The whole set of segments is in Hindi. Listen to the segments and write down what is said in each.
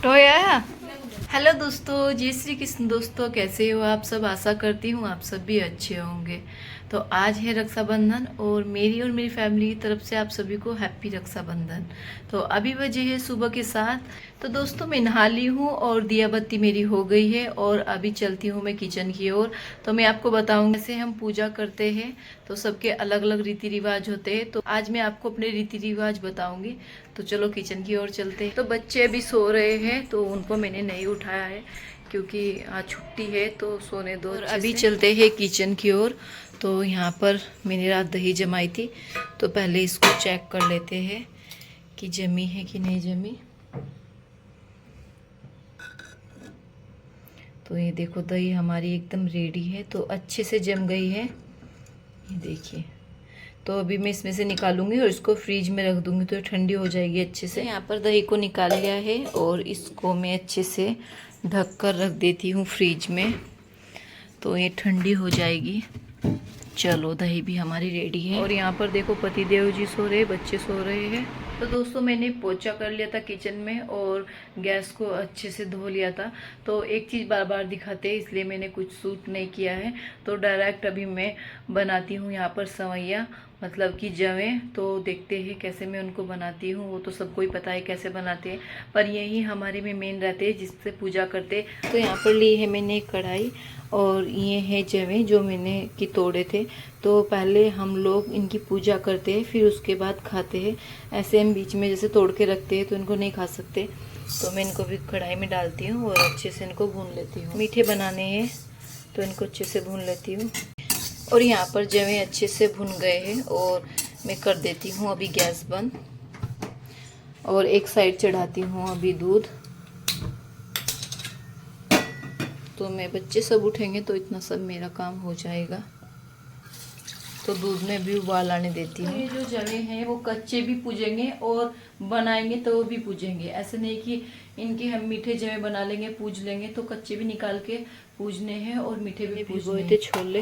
टोया। हेलो दोस्तों, जय श्री कृष्ण। दोस्तों कैसे हो आप सब? आशा करती हूँ आप सब भी अच्छे होंगे। तो आज है रक्षाबंधन और मेरी फैमिली की तरफ से आप सभी को हैप्पी रक्षाबंधन। तो अभी बजे है सुबह के 7। तो दोस्तों मैं नहा ली हूँ और दिया बत्ती मेरी हो गई है और अभी चलती हूँ मैं किचन की ओर। तो मैं आपको बताऊँगी कैसे हम पूजा करते हैं। तो सबके अलग अलग रीति रिवाज होते हैं, तो आज मैं आपको अपने रीति रिवाज बताऊँगी। तो चलो किचन की ओर चलते हैं। तो बच्चे अभी सो रहे हैं तो उनको मैंने नहीं उठाया है क्योंकि आज छुट्टी है, तो सोने दो। और अभी चलते हैं किचन की ओर। तो यहाँ पर मैंने रात दही जमाई थी, तो पहले इसको चेक कर लेते हैं कि जमी है कि नहीं जमी। तो ये देखो दही हमारी एकदम रेडी है, तो अच्छे से जम गई है, ये देखिए। तो अभी मैं इसमें से निकालूंगी और इसको फ्रीज में रख दूंगी तो ठंडी हो जाएगी अच्छे से। यहाँ पर दही को निकाल लिया है और इसको मैं अच्छे से ढक कर रख देती हूँ फ्रीज में, तो ये ठंडी हो जाएगी। चलो दही भी हमारी रेडी है। और यहाँ पर देखो पति देव जी सो रहे, बच्चे सो रहे हैं। तो दोस्तों मैंने पोछा कर लिया था किचन में और गैस को अच्छे से धो लिया था। तो एक चीज़ बार बार दिखाते हैं इसलिए मैंने कुछ शूट नहीं किया है। तो डायरेक्ट अभी मैं बनाती हूँ यहाँ पर सवैया, मतलब कि जवे। तो देखते हैं कैसे मैं उनको बनाती हूँ। वो तो सबको ही पता है कैसे बनाते हैं, पर यही हमारे में मेन रहते हैं जिससे पूजा करते। तो यहाँ पर ली है मैंने एक कढ़ाई और ये है जवे जो मैंने की तोड़े थे। तो पहले हम लोग इनकी पूजा करते हैं फिर उसके बाद खाते हैं। ऐसे हम बीच में जैसे तोड़ के रखते हैं तो इनको नहीं खा सकते। तो मैं इनको भी कढ़ाई में डालती हूँ और अच्छे से इनको भून लेती हूँ। मीठे बनाने हैं तो इनको अच्छे से भून लेती हूँ। और यहाँ पर जवे अच्छे से भुन गए हैं और मैं कर देती हूँ अभी गैस बंद और एक साइड चढ़ाती हूँ अभी दूध। तो मैं बच्चे सब उठेंगे तो इतना सब मेरा काम हो जाएगा। तो दूध में भी उबाल आने देती हूँ। ये जो जवे हैं वो कच्चे भी पूजेंगे और बनाएंगे तो वो भी पूजेंगे। ऐसे नहीं कि इनके हम मीठे जवे बना लेंगे पूज लेंगे, तो कच्चे भी निकाल के पूजने हैं और मीठे भी पूजने हैं। छोले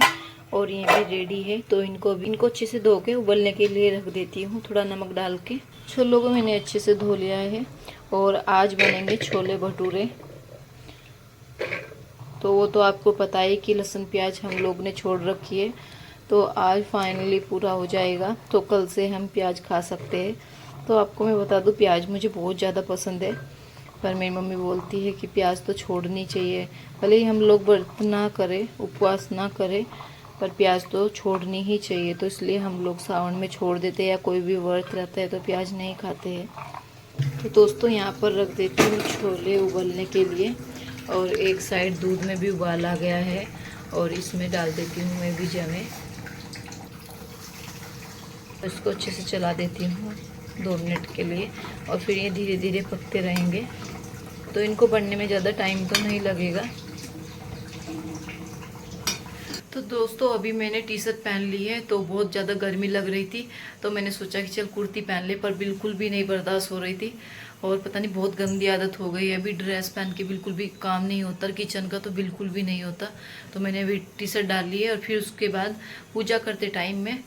और ये भी रेडी है, तो इनको अच्छे से धो के उबलने के लिए रख देती हूँ थोड़ा नमक डाल के। छोलों को मैंने अच्छे से धो लिया है और आज बनेंगे छोले भटूरे। तो वो तो आपको पता है कि लहसुन प्याज हम लोग ने छोड़ रखी है, तो आज फाइनली पूरा हो जाएगा, तो कल से हम प्याज खा सकते हैं। तो आपको मैं बता दूं प्याज मुझे बहुत ज़्यादा पसंद है, पर मेरी मम्मी बोलती है कि प्याज तो छोड़नी चाहिए। भले ही हम लोग व्रत ना करें, उपवास ना करें, पर प्याज तो छोड़नी ही चाहिए। तो इसलिए हम लोग सावन में छोड़ देते हैं या कोई भी व्रत रहता है तो प्याज नहीं खाते हैं। तो दोस्तों यहाँ पर रख देती हूँ छोले उबलने के लिए और एक साइड दूध में भी उबाल आ गया है और इसमें डाल देती हूँ मैं भी जवे। इसको अच्छे से चला देती हूँ 2 मिनट के लिए और फिर ये धीरे धीरे पकते रहेंगे। तो इनको बनने में ज़्यादा टाइम तो नहीं लगेगा। तो दोस्तों अभी मैंने टी शर्ट पहन ली है, तो बहुत ज़्यादा गर्मी लग रही थी तो मैंने सोचा कि चल कुर्ती पहन ले, पर बिल्कुल भी नहीं बर्दाश्त हो रही थी। और पता नहीं बहुत गंदी आदत हो गई है, अभी ड्रेस पहन के बिल्कुल भी काम नहीं होता, किचन का तो बिल्कुल भी नहीं होता। तो मैंने अभी टी शर्ट डाल ली है और फिर उसके बाद पूजा करते टाइम में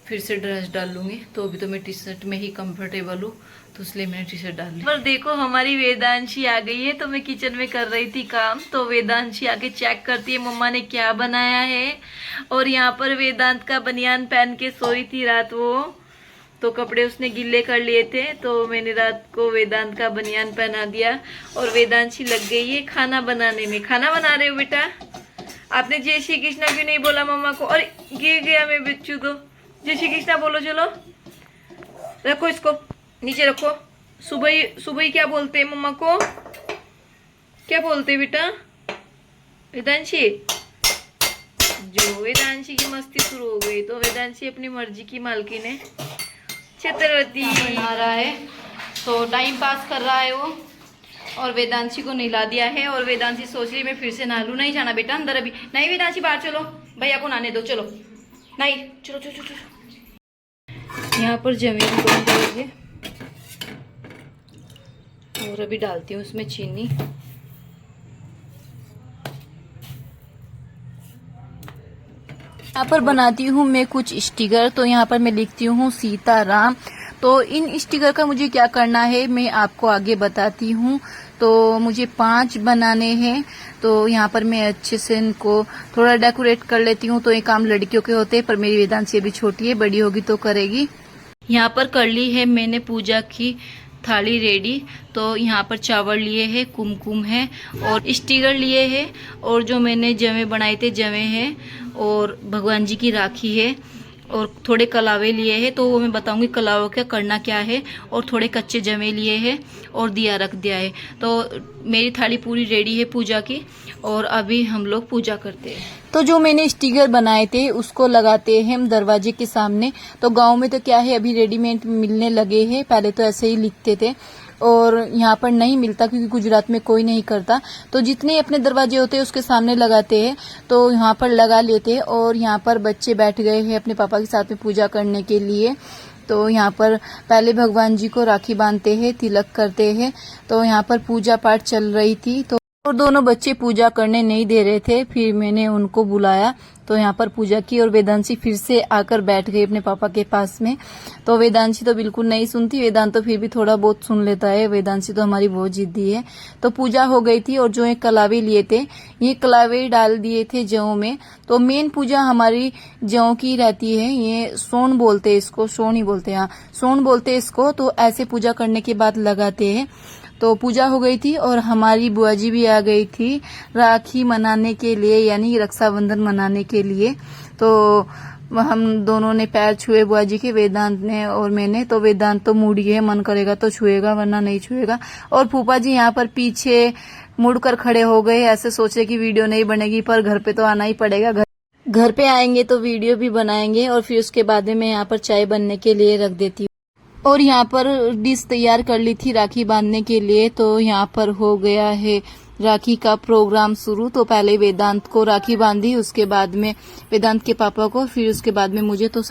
फिर से ड्रेस डाल लूँगी। तो अभी तो मैं टी शर्ट में ही कंफर्टेबल हूँ, तो इसलिए मैंने टी शर्ट डाल ली। पर देखो हमारी वेदांशी आ गई है। तो मैं किचन में कर रही थी काम, तो वेदांशी आके चेक करती है मम्मा ने क्या बनाया है। और यहाँ पर वेदांत का बनियान पहन के सोई थी रात वो, तो कपड़े उसने गिल्ले कर लिए थे, तो मैंने रात को वेदांत का बनियान पहना दिया। और वेदांशी लग गई है खाना बनाने में। खाना बना रहे हो बेटा? आपने जय श्री कृष्णा क्यों नहीं बोला मम्मा को? और गिर गया मैं बिच्छू तो। जय श्री कृष्णा बोलो, चलो रखो इसको नीचे रखो। सुबह ही क्या बोलते हैं मम्मा को? क्या बोलते हैं बेटा? वेदांशी, जो वेदांशी की मस्ती शुरू हो गई। तो वेदांशी अपनी मर्जी की मालकिन है। छत्रवती बना रहा है तो टाइम पास कर रहा है वो, और वेदांशी को नहला दिया है। और वेदांशी सोच रही मैं फिर से नहा लूं। नहीं जाना बेटा अंदर अभी। नहीं वेदांशी बाहर चलो, भैया को नहाने दो, चलो। नहीं चलो चलो चलो। यहाँ पर जमीन बन गई है और अभी डालती हूँ उसमें चीनी। यहाँ पर बनाती हूँ मैं कुछ स्टिकर। तो यहाँ पर मैं लिखती हूँ सीताराम। तो इन स्टिकर का मुझे क्या करना है मैं आपको आगे बताती हूँ। तो मुझे 5 बनाने हैं। तो यहाँ पर मैं अच्छे से इनको थोड़ा डेकोरेट कर लेती हूँ। तो ये काम लड़कियों के होते हैं, पर मेरी वेदांशी अभी छोटी है, बड़ी होगी तो करेगी। यहाँ पर कर ली है मैंने पूजा की थाली रेडी। तो यहाँ पर चावल लिए हैं, कुमकुम है और स्टिकर लिए हैं, और जो मैंने जवे बनाए थे जवे हैं, और भगवान जी की राखी है, और थोड़े कलावे लिए हैं। तो वो मैं बताऊंगी कलावों का करना क्या है। और थोड़े कच्चे जमे लिए हैं और दिया रख दिया है। तो मेरी थाली पूरी रेडी है पूजा की, और अभी हम लोग पूजा करते हैं। तो जो मैंने स्टिकर बनाए थे उसको लगाते हैं हम दरवाजे के सामने। तो गांव में तो क्या है, अभी रेडीमेड मिलने लगे हैं, पहले तो ऐसे ही लिखते थे और यहाँ पर नहीं मिलता क्योंकि गुजरात में कोई नहीं करता। तो जितने अपने दरवाजे होते हैं उसके सामने लगाते हैं। तो यहाँ पर लगा लेते हैं, और यहाँ पर बच्चे बैठ गए हैं अपने पापा के साथ में पूजा करने के लिए। तो यहाँ पर पहले भगवान जी को राखी बांधते हैं, तिलक करते हैं। तो यहाँ पर पूजा पाठ चल रही थी, तो और दोनों बच्चे पूजा करने नहीं दे रहे थे। फिर मैंने उनको बुलाया, तो यहाँ पर पूजा की, और वेदांशी फिर से आकर बैठ गई अपने पापा के पास में। तो वेदांशी तो बिल्कुल नहीं सुनती, वेदांत तो फिर भी थोड़ा बहुत सुन लेता है। वेदांशी तो हमारी बहुत जिद्दी है। तो पूजा हो गई थी, और जो ये कलावे लिए थे, ये कलावे डाल दिए थे जौ में। तो मेन पूजा हमारी जौ की रहती है। ये सोन बोलते हैं इसको, सोन ही बोलते हैं, हाँ सोन बोलते हैं इसको। तो ऐसे पूजा करने के बाद लगाते हैं। तो पूजा हो गई थी, और हमारी बुआ जी भी आ गई थी राखी मनाने के लिए, यानी रक्षाबंधन मनाने के लिए। तो हम दोनों ने पैर छुए बुआ जी के, वेदांत ने और मैंने। तो वेदांत तो मूडी है, मन करेगा तो छुएगा वरना नहीं छुएगा। और फूफा जी यहाँ पर पीछे मुड़कर खड़े हो गए, ऐसे सोचे कि वीडियो नहीं बनेगी, पर घर पे तो आना ही पड़ेगा। घर पे आएंगे तो वीडियो भी बनाएंगे। और फिर उसके बाद में मैं यहाँ पर चाय बनने के लिए रख देती हूँ। और यहाँ पर डिश तैयार कर ली थी राखी बांधने के लिए। तो यहाँ पर हो गया है राखी का प्रोग्राम शुरू। तो पहले वेदांत को राखी बांधी, उसके बाद में वेदांत के पापा को, फिर उसके बाद में मुझे। तो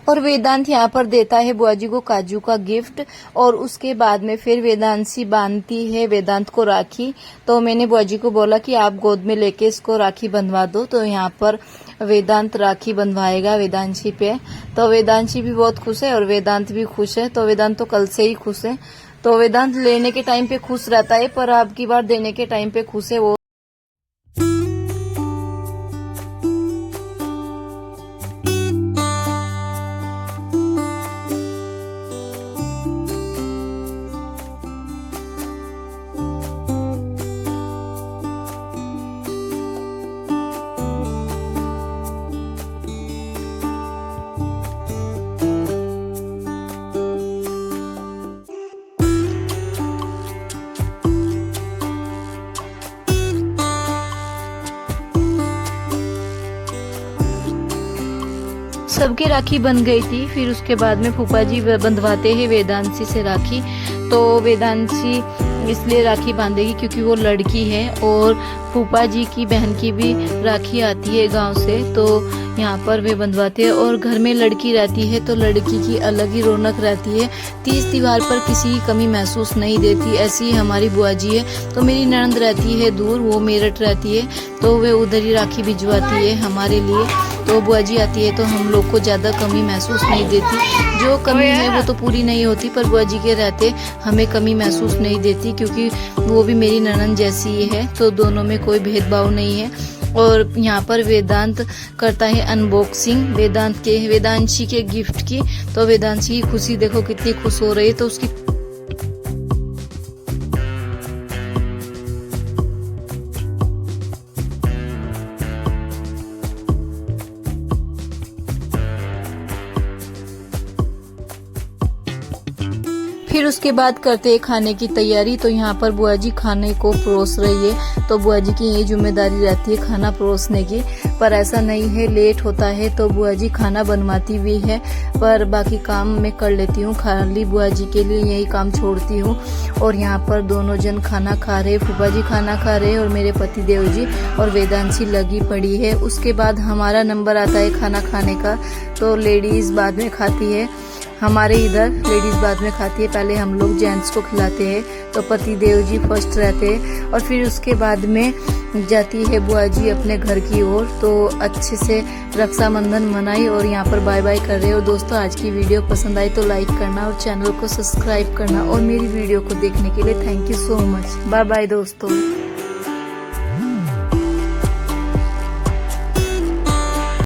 और वेदांत यहाँ पर देता है बुआ जी को काजू का गिफ्ट, और उसके बाद में फिर वेदांशी बांधती है वेदांत को राखी। तो मैंने बुआ जी को बोला कि आप गोद में लेके इसको राखी बंधवा दो। तो यहाँ पर वेदांत राखी बंधवाएगा वेदांशी पे। तो वेदांशी भी बहुत खुश है और वेदांत भी खुश है। तो वेदांत तो कल से ही खुश है। तो वेदांत लेने के टाइम पे खुश रहता है, पर अब की बार देने के टाइम पे खुश है वो। सबके राखी बन गई थी। फिर उसके बाद में फूफा जी बंधवाते हैं वेदांशी से राखी। तो वेदांशी इसलिए राखी बांधेगी क्योंकि वो लड़की है, और फूफा जी की बहन की भी राखी आती है गांव से। तो यहाँ पर वे बंधवाते हैं, और घर में लड़की रहती है तो लड़की की अलग ही रौनक रहती है। तीज त्योहार पर किसी की कमी महसूस नहीं देती, ऐसी ही हमारी बुआ जी है। तो मेरी ननद रहती है दूर, वो मेरठ रहती है, तो वे उधर ही राखी भिजवाती है हमारे लिए। तो बुआ जी आती है तो हम लोग को ज़्यादा कमी महसूस नहीं देती। जो कमी है वो तो पूरी नहीं होती, पर बुआ जी के रहते हमें कमी महसूस नहीं देती, क्योंकि वो भी मेरी ननद जैसी ही है। तो दोनों में कोई भेदभाव नहीं है। और यहाँ पर वेदांत करता है अनबॉक्सिंग वेदांशी के गिफ्ट की। तो वेदांशी की खुशी देखो कितनी खुश हो रही है। तो उसकी फिर उसके बाद करते हैं खाने की तैयारी। तो यहाँ पर बुआ जी खाने को परोस रही है। तो बुआ जी की ये जिम्मेदारी रहती है खाना परोसने की, पर ऐसा नहीं है, लेट होता है तो बुआ जी खाना बनवाती भी है, पर बाकी काम मैं कर लेती हूँ। खाली बुआ जी के लिए यही काम छोड़ती हूँ। और यहाँ पर दोनों जन खाना खा रहे, फूफा जी खाना खा रहे और मेरे पति देव जी, और वेदांशी लगी पड़ी है। उसके बाद हमारा नंबर आता है खाना खाने का। तो लेडीज बाद में खाती है, हमारे इधर लेडीज बाद में खाती है, पहले हम लोग जेंट्स को खिलाते हैं। तो पति देव जी फर्स्ट रहते हैं और फिर उसके बाद में जाती है बुआ जी अपने घर की ओर। तो अच्छे से रक्षाबंधन मनाई और यहाँ पर बाय बाय कर रहे हो। दोस्तों आज की वीडियो पसंद आई तो लाइक करना और चैनल को सब्सक्राइब करना और मेरी वीडियो को देखने के लिए thank you so much. Bye bye दोस्तों।